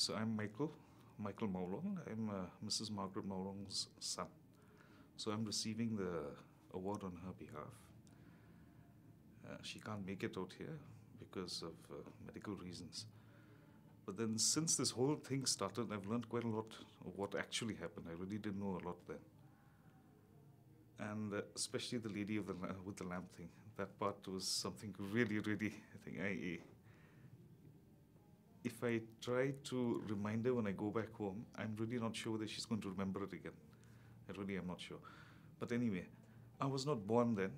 So I'm Michael Mawlong. I'm Mrs. Margaret Mawlong's son. So I'm receiving the award on her behalf. She can't make it out here because of medical reasons. But then since this whole thing started, I've learned quite a lot of what actually happened. I really didn't know a lot then. And especially the lady with the lamp thing. That part was something really, I think if I try to remind her when I go back home, I'm really not sure whether she's going to remember it again. I really am not sure. But anyway, I was not born then.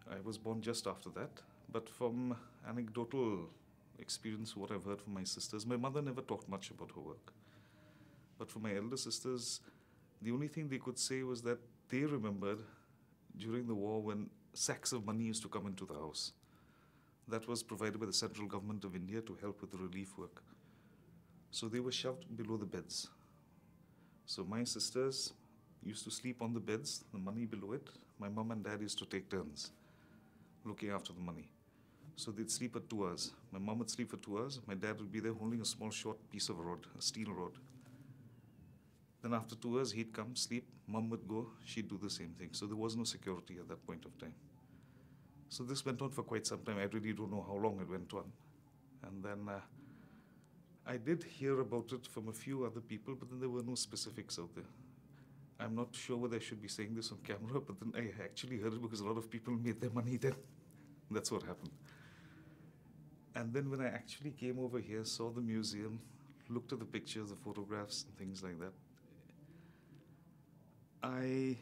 I was born just after that. But from anecdotal experience, what I've heard from my sisters, my mother never talked much about her work. But for my elder sisters, the only thing they could say was that they remembered during the war when sacks of money used to come into the house. That was provided by the central government of India to help with the relief work. So they were shoved below the beds. So my sisters used to sleep on the beds, the money below it. My mom and dad used to take turns looking after the money. So they'd sleep at 2 hours. My mom would sleep for 2 hours. My dad would be there holding a small short piece of rod, a steel rod. Then after 2 hours, he'd come, sleep, mom would go, she'd do the same thing. So there was no security at that point of time. So this went on for quite some time. I really don't know how long it went on. And then I did hear about it from a few other people, but then there were no specifics out there. I'm not sure whether I should be saying this on camera, but then I actually heard it because a lot of people made their money then. That's what happened. And then when I actually came over here, saw the museum, looked at the pictures, the photographs, and things like that, how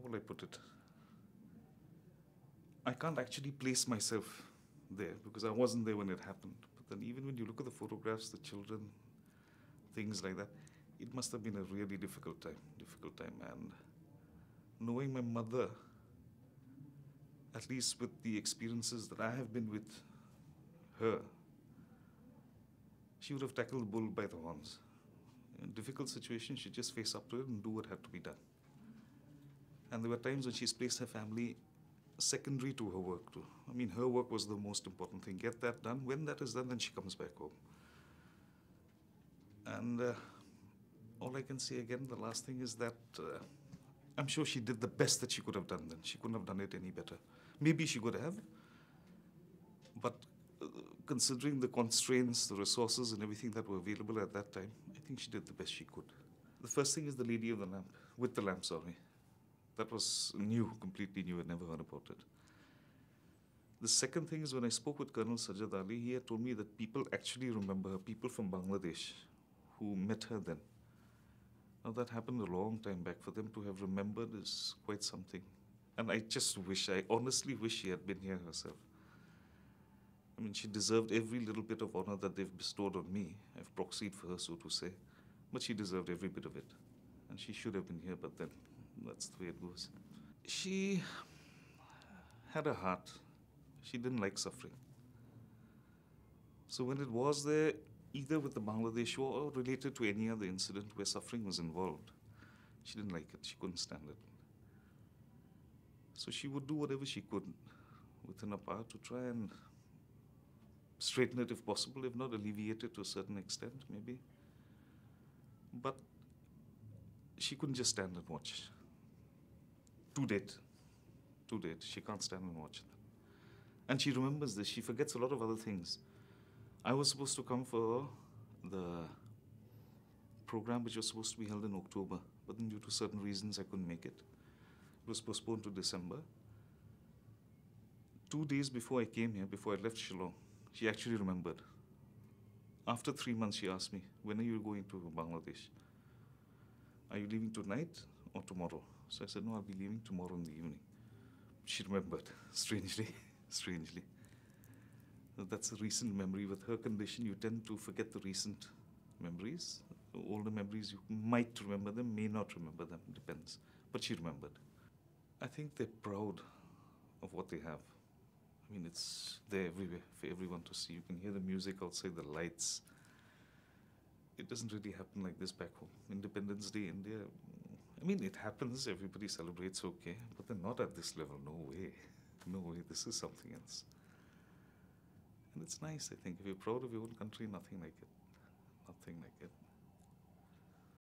will I put it? I can't actually place myself there because I wasn't there when it happened. But then even when you look at the photographs, the children, things like that, it must have been a really difficult time. And knowing my mother, at least with the experiences that I have been with her, she would have tackled the bull by the horns. In difficult situations, she'd just face up to it and do what had to be done. And there were times when she's placed her family secondary to her work too. I mean, her work was the most important thing. Get that done. When that is done, then she comes back home. And all I can say again, the last thing is that I'm sure she did the best that she could have done then. She couldn't have done it any better. Maybe she could have, but considering the constraints, the resources and everything that were available at that time, I think she did the best she could. The first thing is the lady of the lamp, with the lamp, sorry. That was new, completely new. I'd never heard about it. The second thing is when I spoke with Colonel Sajjad Ali, he had told me that people actually remember her, people from Bangladesh who met her then. Now that happened a long time back. For them to have remembered is quite something. And I honestly wish she had been here herself. I mean, she deserved every little bit of honor that they've bestowed on me. I've proxied for her, so to say. But she deserved every bit of it. And she should have been here, but then that's the way it goes. She had a heart. She didn't like suffering. So when it was there, either with the Bangladesh war or related to any other incident where suffering was involved, she didn't like it. She couldn't stand it. So she would do whatever she could within her power to try and straighten it if possible, if not alleviate it to a certain extent, maybe. But she couldn't just stand and watch. To date, she can't stand and watch that. And she remembers this. She forgets a lot of other things. I was supposed to come for the program which was supposed to be held in October, but then due to certain reasons I couldn't make it. It was postponed to December. 2 days before I came here, before I left Shillong, she actually remembered. After 3 months, she asked me, when are you going to Bangladesh? Are you leaving tonight or tomorrow? So I said, no, I'll be leaving tomorrow in the evening. She remembered, strangely. That's a recent memory. With her condition, you tend to forget the recent memories. Older memories, you might remember them, may not remember them, depends. But she remembered. I think they're proud of what they have. I mean, it's there everywhere for everyone to see. You can hear the music outside, the lights. It doesn't really happen like this back home. Independence Day, India, I mean, it happens, everybody celebrates, okay, but then not at this level, no way. No way, this is something else. And it's nice, I think. If you're proud of your own country, nothing like it. nothing like it.